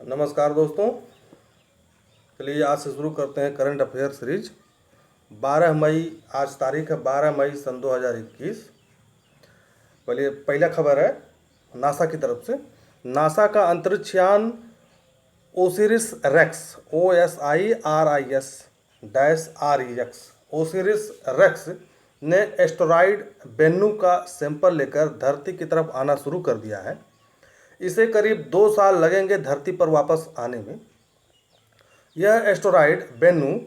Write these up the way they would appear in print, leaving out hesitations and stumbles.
नमस्कार दोस्तों, चलिए आज से शुरू करते हैं करंट अफेयर सीरीज। 12 मई आज तारीख है, 12 मई सन 2021। पहला खबर है नासा की तरफ से। नासा का अंतरिक्ष यान OSIRIS REx OSIRIS-REX OSIRIS REx ने एस्टेरॉयड बेन्नू का सैंपल लेकर धरती की तरफ आना शुरू कर दिया है। इसे करीब 2 साल लगेंगे धरती पर वापस आने में। यह एस्टेरॉयड बेन्नू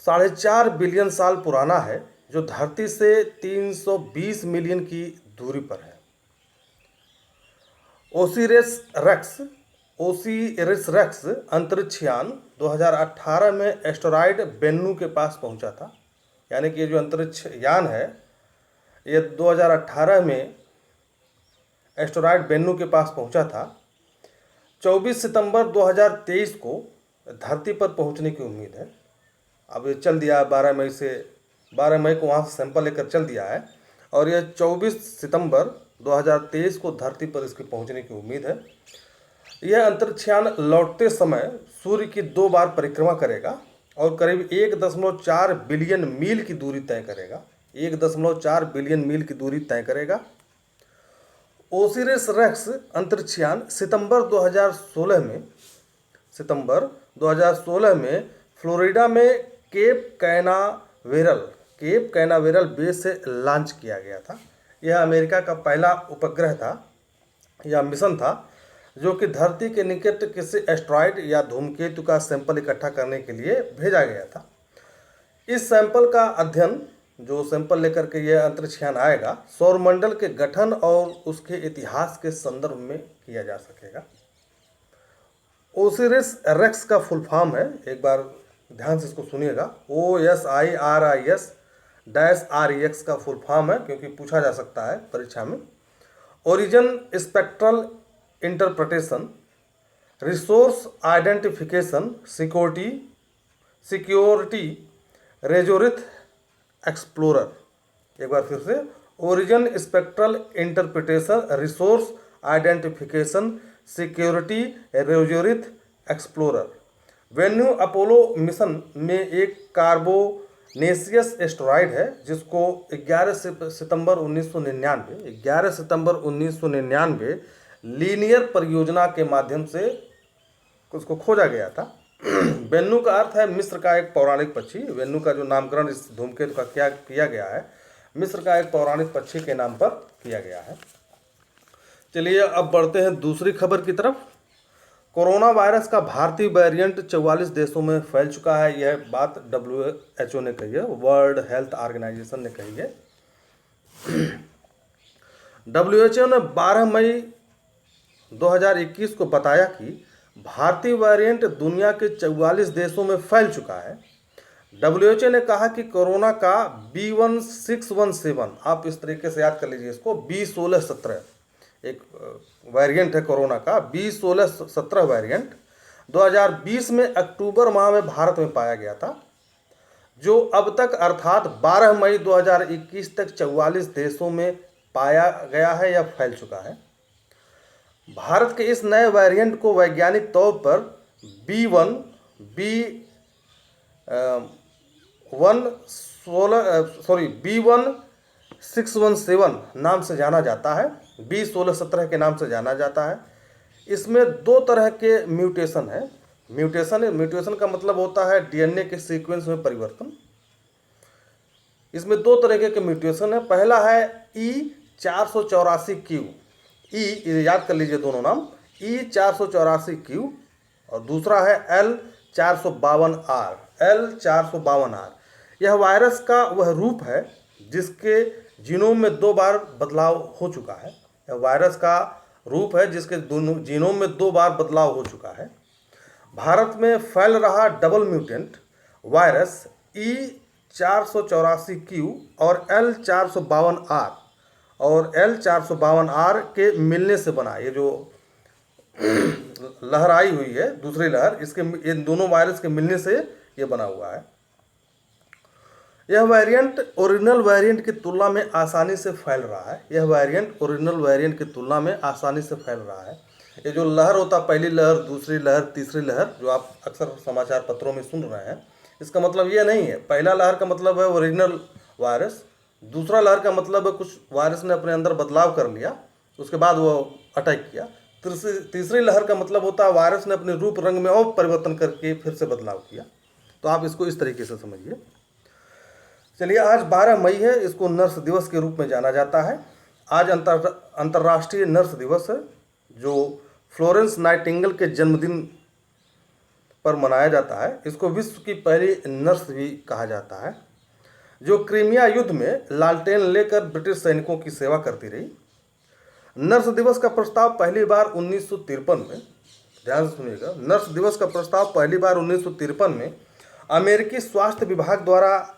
4.5 बिलियन साल पुराना है, जो धरती से 320 मिलियन की दूरी पर है। ओसिरिस रेक्स अंतरिक्ष यान 2018 में एस्टेरॉयड बेन्नू के पास पहुंचा था। यानी कि ये जो अंतरिक्ष यान है, ये 2018 में एस्टेरॉयड बेन्नू के पास पहुंचा था। 24 सितंबर 2023 को धरती पर पहुंचने की उम्मीद है। अब ये चल दिया है 12 मई को वहाँ से सैंपल लेकर चल दिया है और यह 24 सितंबर 2023 को धरती पर इसके पहुंचने की उम्मीद है। यह अंतरिक्ष यान लौटते समय सूर्य की 2 बार परिक्रमा करेगा और करीब 1.4 बिलियन मील की दूरी तय करेगा। 1.4 बिलियन मील की दूरी तय करेगा। ओसिरिस रेक्स अंतरिक्ष यान सितंबर 2016 में फ्लोरिडा में केप कैनावेरल बेस से लॉन्च किया गया था। यह अमेरिका का पहला उपग्रह था या मिशन था जो कि धरती के निकट किसी एस्टेरॉयड या धूमकेतु का सैंपल इकट्ठा करने के लिए भेजा गया था। इस सैंपल का अध्ययन, जो सैंपल लेकर के यह अंतरिक्ष यान आएगा, सौरमंडल के गठन और उसके इतिहास के संदर्भ में किया जा सकेगा। ओसिरिस रेक्स का फुल फॉर्म है, एक बार ध्यान से इसको सुनिएगा। OSIRIS-REX का फुल फॉर्म है, क्योंकि पूछा जा सकता है परीक्षा में। Origin spectral interpretation, resource identification, security regolith explorer. एक बार फिर से, origin spectral interpretation, resource identification, security regolith explorer. वेन्यू अपोलो मिशन में एक कार्बोनेशियस एस्टेरॉयड है जिसको 11 सितंबर 1999 लीनियर परियोजना के माध्यम से उसको खोजा गया था। वेन्नू का अर्थ है मिस्र का एक पौराणिक पक्षी। वेन्नू का जो नामकरण इस धूमकेतु का किया गया है, मिस्र का एक पौराणिक पक्षी के नाम पर किया गया है। चलिए अब बढ़ते हैं दूसरी खबर की तरफ। कोरोना वायरस का भारतीय वेरिएंट 44 देशों में फैल चुका है। यह बात WHO ने कही है, वर्ल्ड हेल्थ ऑर्गेनाइजेशन ने कही है। WHO ने 12 मई 2021 को बताया कि भारतीय वेरिएंट दुनिया के 44 देशों में फैल चुका है। WHO ने कहा कि कोरोना का B1617, आप इस तरीके से याद कर लीजिए इसको, B1617 एक वेरिएंट है कोरोना का। B1617 वेरिएंट 2020 में अक्टूबर माह में भारत में पाया गया था, जो अब तक अर्थात 12 मई 2021 तक 44 देशों में पाया गया है या फैल चुका है। भारत के इस नए वेरिएंट को वैज्ञानिक तौर पर B1617 नाम से जाना जाता है। B1617 के नाम से जाना जाता है। इसमें 2 तरह के म्यूटेशन है। म्यूटेशन का मतलब होता है DNA के सीक्वेंस में परिवर्तन। इसमें 2 तरह के म्यूटेशन है। पहला है E484Q, याद कर लीजिए दोनों नाम, E484Q, और दूसरा है L452R। यह वायरस का वह रूप है जिसके जीनोम में 2 बार बदलाव हो चुका है। यह वायरस का रूप है जिसके जीनोम में 2 बार बदलाव हो चुका है। भारत में फैल रहा डबल म्यूटेंट वायरस E484Q और L452R के मिलने से बना, ये जो लहर आई हुई है, दूसरी लहर, इन दोनों वायरस के मिलने से ये बना हुआ है। यह वेरिएंट ओरिजिनल वेरिएंट की तुलना में आसानी से फैल रहा है। ये जो लहर होता, पहली लहर, दूसरी लहर, तीसरी लहर, जो आप अक्सर समाचार पत्रों में सुन रहे हैं, इसका मतलब ये नहीं है। पहला लहर का मतलब है ओरिजिनल वायरस, दूसरा लहर का मतलब है कुछ वायरस ने अपने अंदर बदलाव कर लिया, उसके बाद वो अटैक किया। तीसरी लहर का मतलब होता है वायरस ने अपने रूप रंग में और परिवर्तन करके फिर से बदलाव किया। तो आप इसको इस तरीके से समझिए। चलिए, आज 12 मई है, इसको नर्स दिवस के रूप में जाना जाता है। आज अंतर्राष्ट्रीय नर्स दिवस है, जो फ्लोरेंस नाइटिंगेल के जन्मदिन पर मनाया जाता है। इसको विश्व की पहली नर्स भी कहा जाता है, जो क्रीमिया युद्ध में लालटेन लेकर ब्रिटिश सैनिकों की सेवा करती रही। नर्स दिवस का प्रस्ताव पहली बार 1953 में, ध्यान से सुनिएगा, नर्स दिवस का प्रस्ताव पहली बार 1953 में अमेरिकी स्वास्थ्य विभाग द्वारा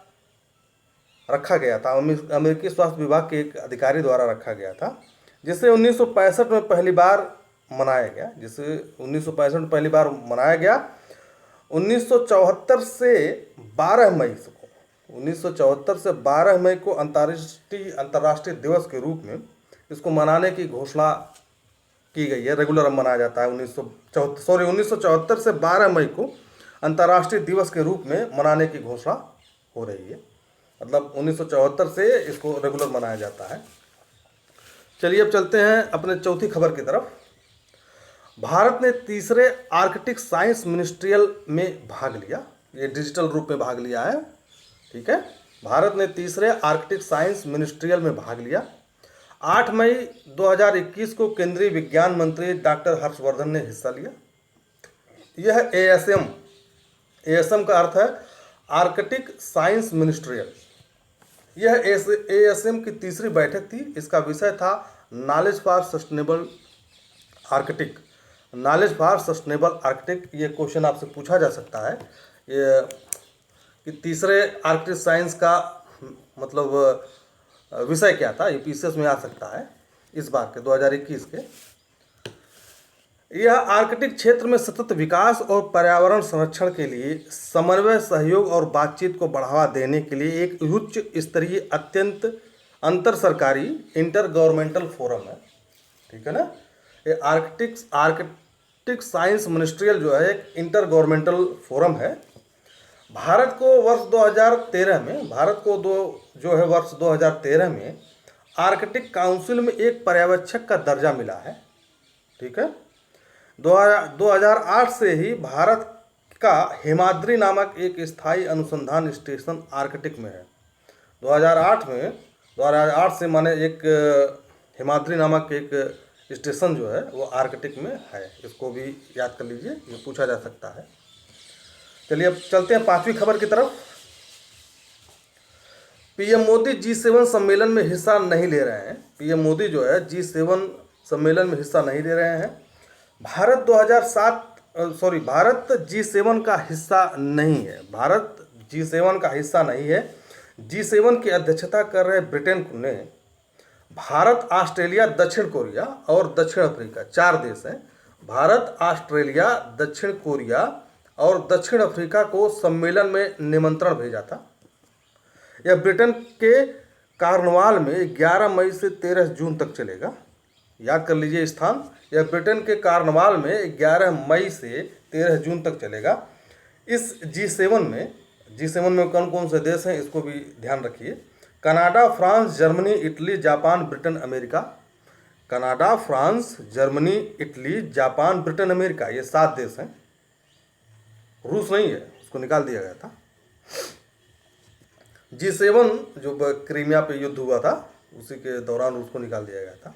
रखा गया था। अमेरिकी स्वास्थ्य विभाग के एक अधिकारी द्वारा रखा गया था, जिसे 1965 में पहली बार मनाया गया। 1974 से 12 मई को 1974 से 12 मई को अंतर्राष्ट्रीय दिवस के रूप में इसको मनाने की घोषणा की गई है। रेगुलर मनाया जाता है। 1974 से 12 मई को अंतर्राष्ट्रीय दिवस के रूप में मनाने की घोषणा हो रही है। मतलब 1974 से इसको रेगुलर मनाया जाता है। चलिए, अब चलते हैं अपने चौथी खबर की तरफ। भारत ने तीसरे आर्कटिक साइंस मिनिस्ट्रियल में भाग लिया। ये डिजिटल रूप में भाग लिया है, ठीक है। भारत ने तीसरे आर्कटिक साइंस मिनिस्ट्रियल में भाग लिया। 8 मई 2021 को केंद्रीय विज्ञान मंत्री डॉक्टर हर्षवर्धन ने हिस्सा लिया। यह एएसएम का अर्थ है आर्कटिक साइंस मिनिस्ट्रियल। यह एएसएम की तीसरी बैठक थी। इसका विषय था knowledge for sustainable Arctic. Knowledge for sustainable Arctic, ये क्वेश्चन आपसे पूछा जा सकता है ये कि तीसरे आर्कटिक साइंस का मतलब विषय क्या था। यूपीएससी में आ सकता है इस बार के 2021 के। यह आर्कटिक क्षेत्र में सतत विकास और पर्यावरण संरक्षण के लिए समन्वय, सहयोग और बातचीत को बढ़ावा देने के लिए एक उच्च स्तरीय अत्यंत अंतर सरकारी इंटर गवर्नमेंटल फोरम है, ठीक है ना। ये आर्कटिक साइंस मिनिस्ट्रियल जो है एक इंटर गवर्नमेंटल फोरम है। भारत को वर्ष 2013 में वर्ष 2013 में आर्कटिक काउंसिल में एक पर्यवेक्षक का दर्जा मिला है, ठीक है। 2008 से ही भारत का हेमाद्री नामक एक स्थायी अनुसंधान स्टेशन आर्कटिक में है। 2008 से माने एक हेमाद्री नामक एक स्टेशन जो है वो आर्कटिक में है। इसको भी याद कर लीजिए, ये पूछा जा सकता है। चलिए, अब चलते हैं पांचवी खबर की तरफ। पीएम मोदी G7 सम्मेलन में हिस्सा नहीं ले रहे हैं। पीएम मोदी जो है G7 सम्मेलन में हिस्सा नहीं ले रहे हैं। भारत G7 का हिस्सा नहीं है। भारत G7 का हिस्सा नहीं है। G7 की अध्यक्षता कर रहे ब्रिटेन ने भारत, ऑस्ट्रेलिया, दक्षिण कोरिया और दक्षिण अफ्रीका, 4 देश हैं। भारत, ऑस्ट्रेलिया, दक्षिण कोरिया और दक्षिण अफ्रीका को सम्मेलन में निमंत्रण भेजा था। यह ब्रिटेन के कार्नवाल में 11 मई से 13 जून तक चलेगा। याद कर लीजिए स्थान। यह ब्रिटेन के कार्नवाल में 11 मई से 13 जून तक चलेगा। इस G7 में कौन कौन से देश हैं इसको भी ध्यान रखिए। Canada, France, Germany, Italy, Japan, Britain, America. Canada, France, Germany, Italy, Japan, Britain, America, ये 7 देश हैं। रूस नहीं है, उसको निकाल दिया गया था। G7 जो क्रीमिया पे युद्ध हुआ था उसी के दौरान रूस को निकाल दिया गया था।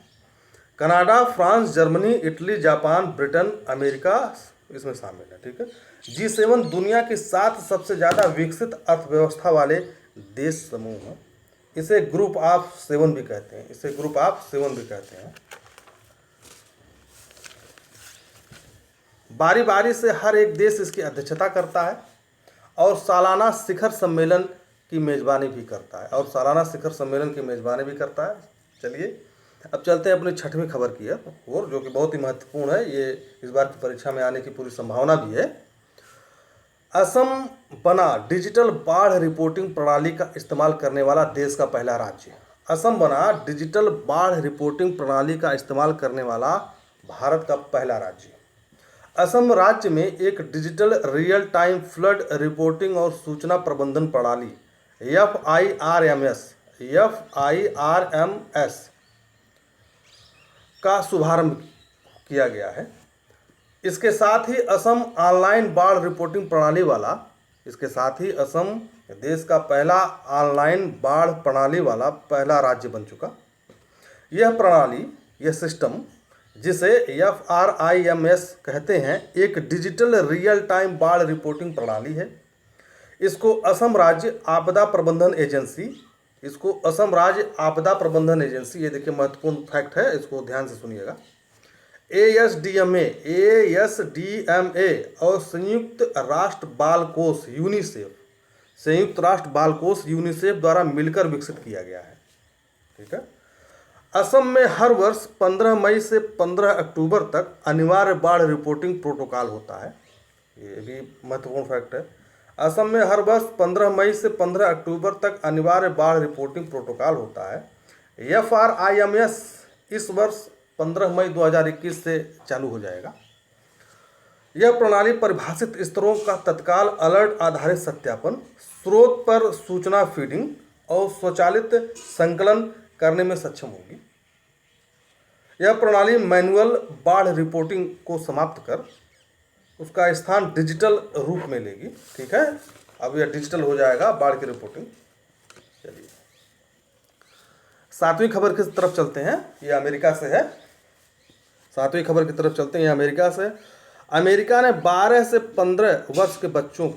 Canada, France, Germany, Italy, Japan, Britain, America इसमें शामिल है, ठीक है। G7 दुनिया की 7 सबसे ज़्यादा विकसित अर्थव्यवस्था वाले देश समूह हैं। इसे ग्रुप ऑफ 7 भी कहते हैं। बारी बारी से हर एक देश इसकी अध्यक्षता करता है और सालाना शिखर सम्मेलन की मेज़बानी भी करता है। चलिए, अब चलते हैं अपनी 6वीं खबर की ओर, जो कि बहुत ही महत्वपूर्ण है। ये इस बार की परीक्षा में आने की पूरी संभावना भी है। असम बना डिजिटल बाढ़ रिपोर्टिंग प्रणाली का इस्तेमाल करने वाला देश का पहला राज्य। असम बना डिजिटल बाढ़ रिपोर्टिंग प्रणाली का इस्तेमाल करने वाला भारत का पहला राज्य। असम राज्य में एक digital real time flood reporting और सूचना प्रबंधन प्रणाली FIRMS का शुभारंभ किया गया है। इसके साथ ही असम ऑनलाइन बाढ़ रिपोर्टिंग प्रणाली वाला इसके साथ ही असम देश का पहला ऑनलाइन बाढ़ प्रणाली वाला पहला राज्य बन चुका। यह प्रणाली, यह सिस्टम जिसे FRIMS कहते हैं, एक डिजिटल रियल टाइम बाढ़ रिपोर्टिंग प्रणाली है। इसको असम राज्य आपदा प्रबंधन एजेंसी, ये देखिए महत्वपूर्ण फैक्ट है, इसको ध्यान से सुनिएगा, ASDMA और संयुक्त राष्ट्र बाल कोष यूनिसेफ द्वारा मिलकर विकसित किया गया है। ठीक है। असम में हर वर्ष 15 मई से 15 अक्टूबर तक अनिवार्य बाढ़ रिपोर्टिंग प्रोटोकॉल होता है। ये भी महत्वपूर्ण फैक्ट है। असम में हर वर्ष 15 मई से 15 अक्टूबर तक अनिवार्य बाढ़ रिपोर्टिंग प्रोटोकॉल होता है। FRIMS इस वर्ष 15 मई 2021 से चालू हो जाएगा। यह प्रणाली परिभाषित स्तरों का तत्काल अलर्ट आधारित सत्यापन, स्रोत पर सूचना फीडिंग और स्वचालित संकलन करने में सक्षम होगी। यह प्रणाली मैनुअल बाढ़ रिपोर्टिंग को समाप्त कर उसका स्थान डिजिटल रूप में लेगी। ठीक है, अब यह डिजिटल हो जाएगा बाढ़ की रिपोर्टिंग। चलिए 7वीं खबर की तरफ चलते हैं, ये अमेरिका से है। 7वीं खबर की तरफ चलते हैं, ये अमेरिका से। अमेरिका ने 12 से 15 वर्ष के बच्चों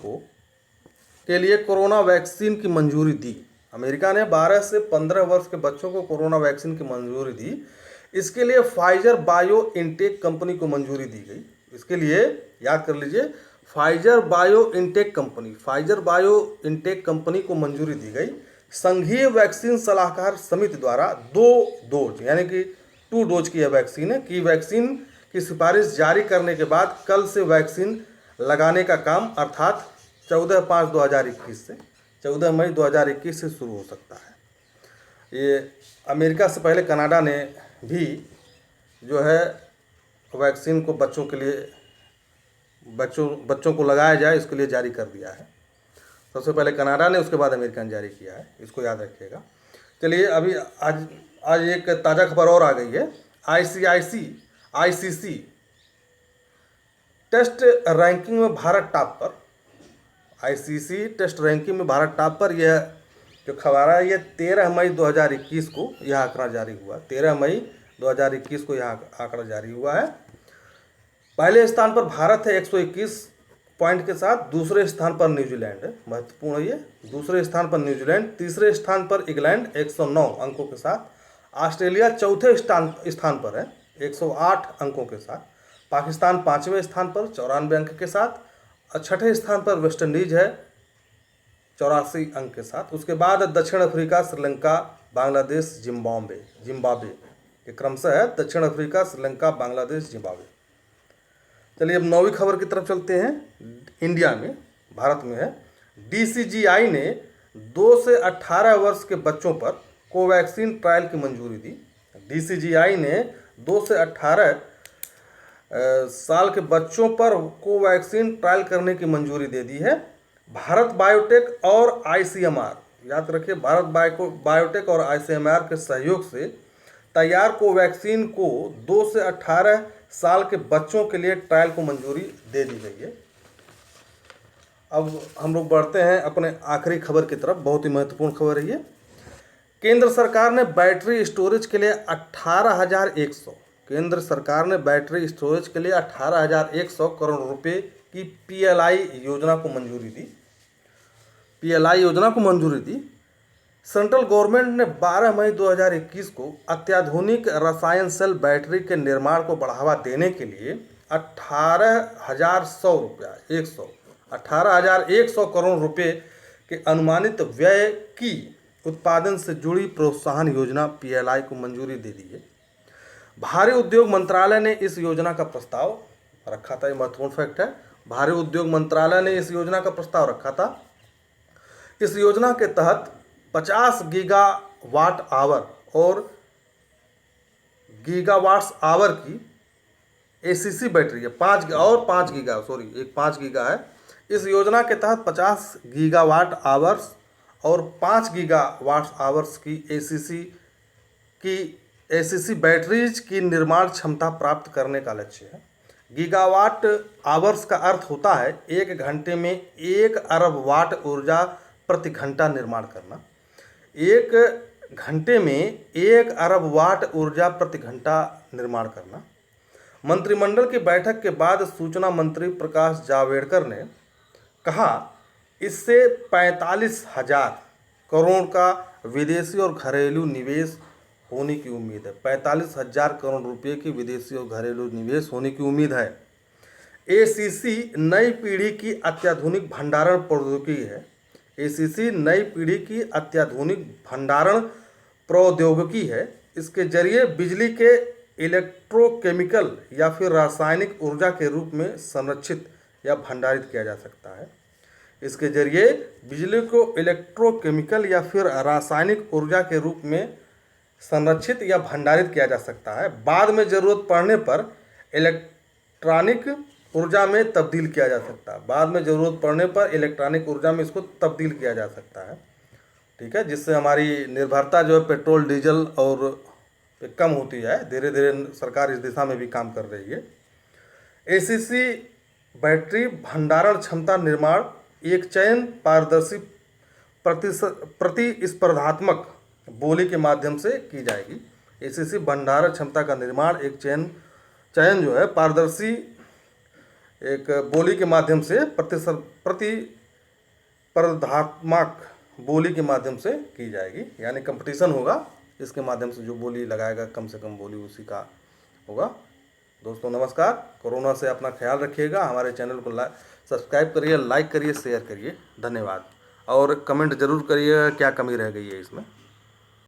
के लिए कोरोना वैक्सीन की मंजूरी दी। अमेरिका ने 12 से 15 वर्ष के बच्चों को कोरोना वैक्सीन की मंजूरी दी। इसके लिए फाइजर बायो इंटेक कंपनी को मंजूरी दी गई। इसके लिए याद कर लीजिए, फाइजर बायो इंटेक कंपनी को मंजूरी दी गई। संघीय वैक्सीन सलाहकार समिति द्वारा 2 डोज यानी कि 2 डोज की यह वैक्सीन है कि वैक्सीन की सिफारिश जारी करने के बाद कल से वैक्सीन लगाने का काम अर्थात 14 मई 2021 से शुरू हो सकता है। ये अमेरिका से पहले कनाडा ने भी जो है वैक्सीन को बच्चों के लिए बच्चों को लगाया जाए इसके लिए जारी कर दिया है। सबसे पहले कनाडा ने, उसके बाद अमेरिका ने जारी किया है, इसको याद रखिएगा। चलिए अभी आज एक ताज़ा खबर और आ गई है। ICC टेस्ट रैंकिंग में भारत टॉप पर। ICC टेस्ट रैंकिंग में भारत टॉप पर। यह जो खबर है ये 13 मई 2021 को यह आंकड़ा जारी हुआ। 13 मई 2021 को यह आंकड़ा जारी हुआ है। पहले स्थान पर भारत है 121 पॉइंट के साथ। दूसरे स्थान पर न्यूजीलैंड है, महत्वपूर्ण है ये। दूसरे स्थान पर न्यूजीलैंड, तीसरे स्थान पर इंग्लैंड 109 अंकों के साथ। ऑस्ट्रेलिया चौथे स्थान पर है 108 अंकों के साथ। पाकिस्तान 5वें स्थान पर 94 अंक के साथ। और छठे स्थान पर वेस्ट इंडीज है 84 अंक के साथ। उसके बाद दक्षिण अफ्रीका, श्रीलंका, बांग्लादेश, जिम्बाब्वे ये क्रमशः है। दक्षिण अफ्रीका, श्रीलंका, बांग्लादेश, जिम्बाब्वे। चलिए अब 9वीं खबर की तरफ चलते हैं। इंडिया में, भारत में है। DCGI ने 2 से 18 वर्ष के बच्चों पर कोवैक्सीन ट्रायल की मंजूरी दी। DCGI ने 2 से 18 साल के बच्चों पर कोवैक्सीन ट्रायल करने की मंजूरी दे दी है। भारत बायोटेक और ICMR, याद रखिए, भारत बायोटेक और ICMR के सहयोग से तैयार कोवैक्सीन को 2 से 18 साल के बच्चों के लिए ट्रायल को मंजूरी दे दी गई है। अब हम लोग बढ़ते हैं अपने आखिरी खबर की तरफ। बहुत ही महत्वपूर्ण खबर है ये। केंद्र सरकार ने बैटरी स्टोरेज के लिए 18,100 करोड़ रुपए की PLI योजना को मंजूरी दी। सेंट्रल गवर्नमेंट ने 12 मई 2021 को अत्याधुनिक रसायन सेल बैटरी के निर्माण को बढ़ावा देने के लिए 18,100 करोड़ रुपए के अनुमानित व्यय की उत्पादन से जुड़ी प्रोत्साहन योजना PLI को मंजूरी दे दी है। भारी उद्योग मंत्रालय ने इस योजना का प्रस्ताव रखा था। ये महत्वपूर्ण फैक्ट है। भारी उद्योग मंत्रालय ने इस योजना का प्रस्ताव रखा था। इस योजना के तहत 50 गीगावाट आवर और गीगावाट्स आवर की ACC बैटरी है, 5 गीगा, सॉरी, एक 5 गीगा है। इस योजना के तहत 50 गीगावाट आवर्स और 5 गीगावाट आवर्स की ACC बैटरीज की निर्माण क्षमता प्राप्त करने का लक्ष्य है। गीगावाट आवर्स का अर्थ होता है 1 घंटे में 1 अरब वाट ऊर्जा प्रति घंटा निर्माण करना। 1 घंटे में 1 अरब वाट ऊर्जा प्रति घंटा निर्माण करना। मंत्रिमंडल की बैठक के बाद सूचना मंत्री प्रकाश जावड़ेकर ने कहा, इससे 45,000 करोड़ का विदेशी और घरेलू निवेश होने की उम्मीद है। 45,000 करोड़ रुपए की विदेशी और घरेलू निवेश होने की उम्मीद है। ACC नई पीढ़ी की अत्याधुनिक भंडारण प्रौद्योगिकी है। ACC नई पीढ़ी की अत्याधुनिक भंडारण प्रौद्योगिकी है। इसके जरिए बिजली के इलेक्ट्रोकेमिकल या फिर रासायनिक ऊर्जा के रूप में संरक्षित या भंडारित किया जा सकता है। इसके जरिए बिजली को इलेक्ट्रोकेमिकल या फिर रासायनिक ऊर्जा के रूप में संरक्षित या भंडारित किया जा सकता है। बाद में ज़रूरत पड़ने पर इलेक्ट्रॉनिक ऊर्जा में तब्दील किया जा सकता है। बाद में ज़रूरत पड़ने पर इलेक्ट्रॉनिक ऊर्जा में इसको तब्दील किया जा सकता है। ठीक है, जिससे हमारी निर्भरता जो है पेट्रोल डीजल और कम होती है। धीरे धीरे सरकार इस दिशा में भी काम कर रही है। ACC बैटरी भंडारण क्षमता निर्माण एक चयन पारदर्शी प्रतिस्पर्धात्मक बोली के माध्यम से की जाएगी। ACC भंडारण क्षमता का निर्माण एक चयन जो है पारदर्शी एक बोली के माध्यम से प्रतिस्पर्धात्मक बोली के माध्यम से की जाएगी। यानी कंपटीशन होगा, इसके माध्यम से जो बोली लगाएगा कम से कम बोली उसी का होगा। दोस्तों नमस्कार, कोरोना से अपना ख्याल रखिएगा। हमारे चैनल को सब्सक्राइब करिए, लाइक करिए, शेयर करिए। धन्यवाद। और कमेंट जरूर करिए क्या कमी रह गई है इसमें।